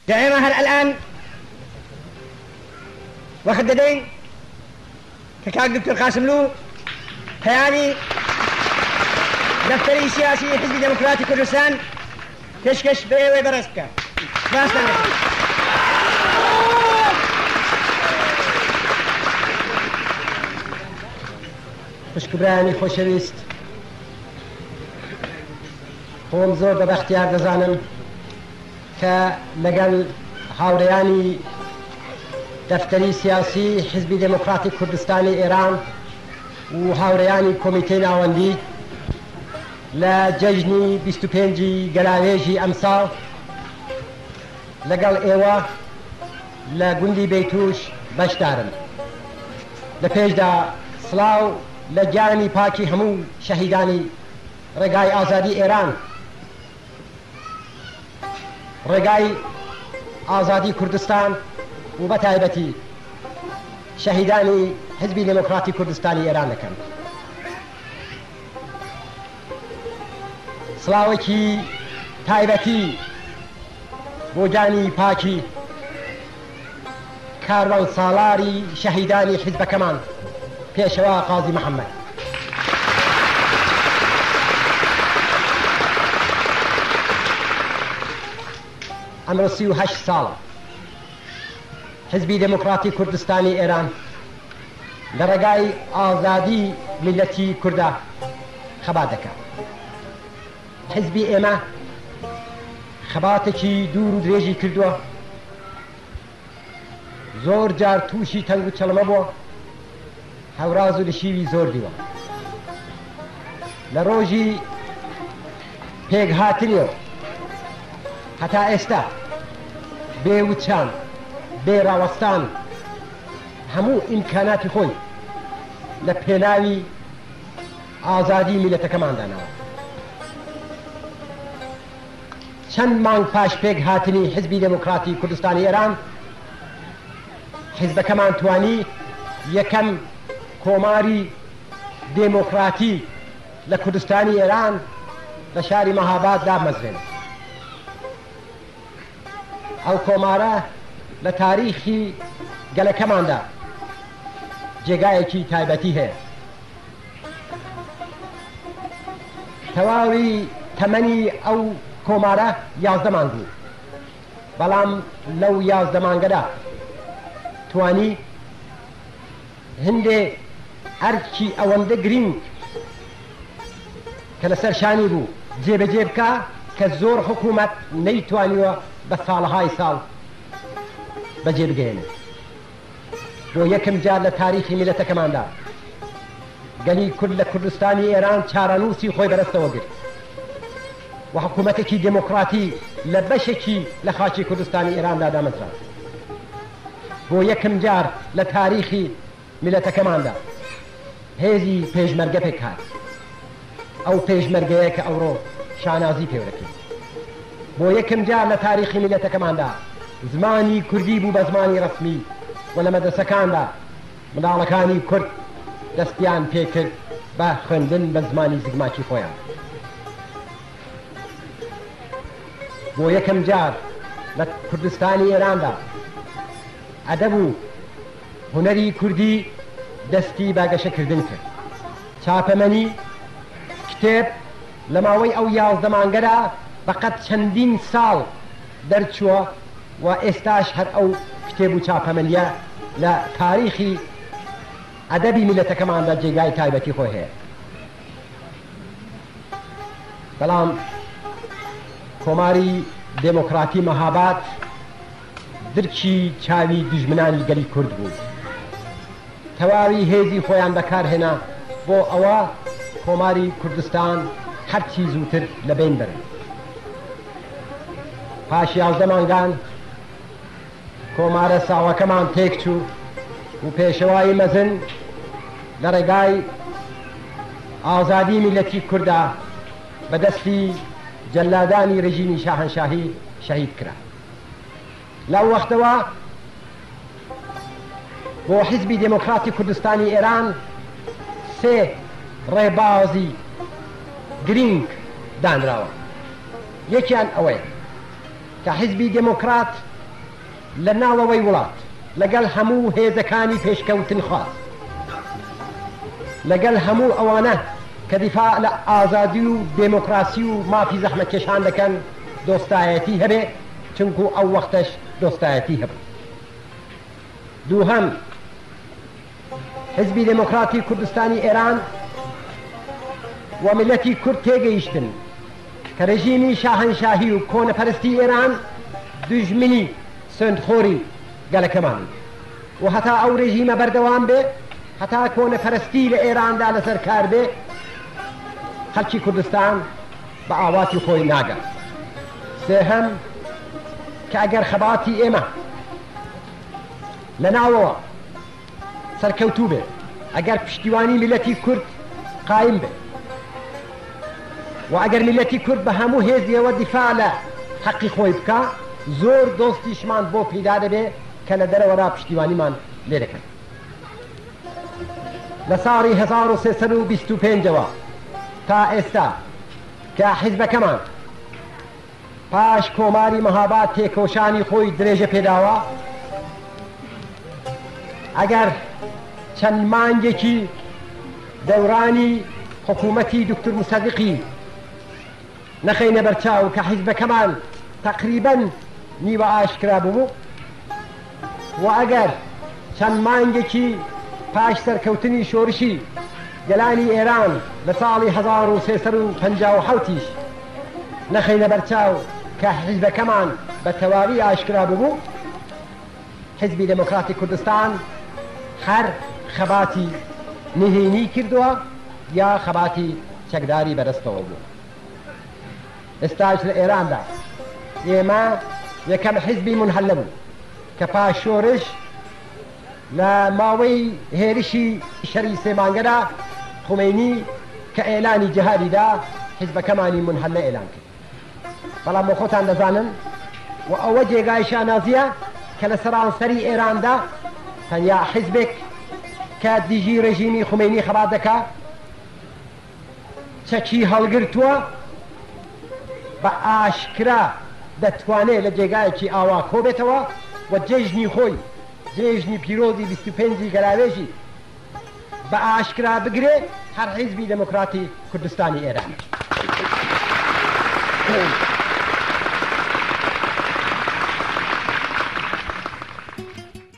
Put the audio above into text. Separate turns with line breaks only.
دائما هر الآن وخددين كاك دكتور قاسم لو خياني دفتري سياسي حزب ديمقراطي كردستان تشكش بيوي برسكا باسنا خوشکبرانی خوشویست خۆم زۆر بە بەختیار دەزانم کە لەگەڵ هاوڕێیانی دەفتەری سیاسی حزبی دموکراتی کوردستانی ئێران و هاوڕێیانی کۆمیتەی ناوەندی لە جەژنی 25 گەلاوێژی ئەمساڵ لەگەڵ ئێوە لە گوندی بەیتوش بەشدارم. لە پێشدا سڵاو لە گیانی پاکی هەموو شەهیدانی ڕێگای ئازادی ئێران، ڕێگای ئازادی کوردستان و بە تایبەتی شەهیدانی حزبی دموکراتی کوردستانی ئێران دەکەم. سڵاوێکی تایبەتی بۆ گیانی پاکی کاروان سالاری شەهیدانی حزبەکەمان پێشەوا قازی محەممەد. ئەمڕۆ 38 ساڵە حزبی دموکراتی کوردستانی ئێران لە ڕێگای ئازادی میلەتی کووردا خەبات دەکات. حزبی ئێمە خەباتێکی دوور و درێژی کردووە، زۆر جار تووشی تەنگ و چەڵمە بووە، هەوراز و لشیوی زۆر دیوە. لە ڕۆژی پێکهاتنیەوە هەتا ئێستا بێوچان بێڕاوەستان هەموو ئیمکاناتی خۆی لە پێناوی ئازادی میلەتەکەماندانەوە. چەند مانگ پاش پێکهاتنی حزبی دموکراتی کوردستانی ئێران حزبەکەمان توانی یەکەم کۆماری دموکراتی لە کوردستانی ئێران لە شاری مەهاباد دامەزرێن. ئەو کۆمارە لە تاریخی گەلەکەماندا جێگایەکی تایبەتی هەیە. تەواوی تەمەنی ئەو کۆمارە 11 مانگ بوو، بەڵام لەو 11 مانگەدا توانی هەندێ ئەرکی ئەوەندە گرنگ کە لەسەر شانی بوو جێبەجێ بکە کە زۆر حکوومەت نەیتوانیوە بە ساڵهای ساڵ بەجێ بگەێنێ. بۆ یەکەم جار لە تاریخی میلەتەکەماندا گەلی کورد لە کوردستانی ئێران چارەنووسی خۆی بەدەستەوە گرت و حکوومەتێکی دموکراتی لە بەشێکی لە خاچی کوردستانی ئێراندا دامەزرا. بۆ یەکەم جار لە تاریخی میلەتەکەماندا هێزی پێشمەرگە پێک هات، ئەو پێشمەرگەیە کە ئەوڕۆ شانازی پێوەکەین. بۆ یەکەم جار لە تاریخی میلەتەکەماندا زمانی کوردی بوو بە زمانی ڕسمی و لە مەدرسەکاندا منداڵەکانی کورد دەستیان پێکرد بە خوێندن بە زمانی زگماکی خۆیان. بۆ یەکەم جار لە کوردستانی ئێراندا ئەدەب و هونەری کوردی دەستی باگەشەکردن کرد. چاپەمەنی کتێب لە ماوەی ئەو 11 مانگەدا بەقەت چەندین ساڵ دەرچووە و ئێستاش هەر ئەو کتێب و چاپەمەنیە لە تاریخی ئەدەبی میلەتەکەماندا جێگای تایبەتی خۆی هەیە. بەڵام کۆماری دموکراتی مەهاباد درکی چاوی دژمنانی گەلی کورد بوو. تەواوی هێزی خۆیان بەکارهێنا بۆ ئەوە کۆماری کوردستان هەرچی زووتر لەبین بەرن. پاش 11 مانگان کۆمارە ساوەکەمان تێک چوو و پێشەوای مەزن لە ڕێگای ئازادی میلەتی کووردا بەدەستی جەلادانی ڕژیمی شاهەنشاهی شەهید کرا. لەو وەختەوە بۆ حزبی دموکراتی کوردستانی ئێران سێ ڕێبازی گرنگ دانراوە. یەکیان ئەوەیە کە حزبی دموکرات لە ناوەوەی وڵات لەگەڵ هەموو هێزەکانی پێشکەوتن خواست لەگەڵ هەموو ئەوانە کە دیفاع لە ئازادی و دێمۆکراسی و مافی زەحمەتکێشان دەکەن دۆستایەتی هەبێ چونکو ئەو وەختەش دۆستایەتی هەبوو. دووهەم حزبی دموکراتی کوردستانی ئێران و ملەتی کورد تێگەیشتن کە رژیمی شاهنشاهی و کۆنەپەرستی ئێران دوژمنی سندخۆری گەلەکەمان و هەتا ئەو رژیمە بەردەوام بێ هەتا کۆنەپەرستی لە ئێراندا لەسەر کار بێ خەڵکی کوردستان بە ئاواتی خۆی ناگات. سێهەم کە ئەگەر خەباتی ئێمە لە ناوەوە سەرکەوتوو بێ ئەگەر پشتیوانی میلەتی کورد قایم بێ و ئەگەر میلەتی کورد بە هەموو هێزیەوە دیفاع لە حەقی خۆی بکە زۆر دۆستیشمان بۆ پیدا دەبێ کە لە دەرەوەرا پشتیوانیمان لێ دەکەن. لە ساڵی 1325ەوە تا ئێستا کە حیزبەکەمان پاش کۆماری مەهاباد تێکۆشانی خۆی درێژە پێداوە ئەگەر چەند مانگێکی دەورانی حکوومەتی دکتۆر موسەدیقی نەخەینە بەرچاو کە حیزبەکەمان تقریباً نیوە ئاشکرا بوو و ئەگەر چەند مانگێکی پاش سەرکەوتنی شۆڕشی گەلانی ئێران لە ساڵی 1357 نەخەینە بەرچاو کە حیزبەکەمان بە تەواوی ئاشکرا بوو حزبی دموکراتی کوردستان هەر خەباتی نهێنی کردووە یا خەباتی چەکداری بەدەستەوە بوو. ئێستاش لە ئێراندا ئێمە یەکەم حزبی منحەلە بوو کە پاش شۆڕش لە ماوەی هێرشی شەری سێ مانگەدا خومینی کە ئێلانی جەهادیدا حزبەکەمانی منحەلە ئێلان کرد. بەڵام خۆتان دەزانن و ئەوە جێگای شانازیە کە لە سەرانسەری ئێراندا تەنیا حزبێک کە دیژی ڕژیمی خومینی خەبات دەکا چەکی هەڵگرتووە بە ئاشکرا دەتوانێت لە جێگایەکی ئاوا کۆبێتەوە و جێژنی خۆی جێژنی پیرۆزی 25 گەلاوێژی بە ئاشکرا بگرێ هەر حیزبی دموکراتی کوردستانی ئێران.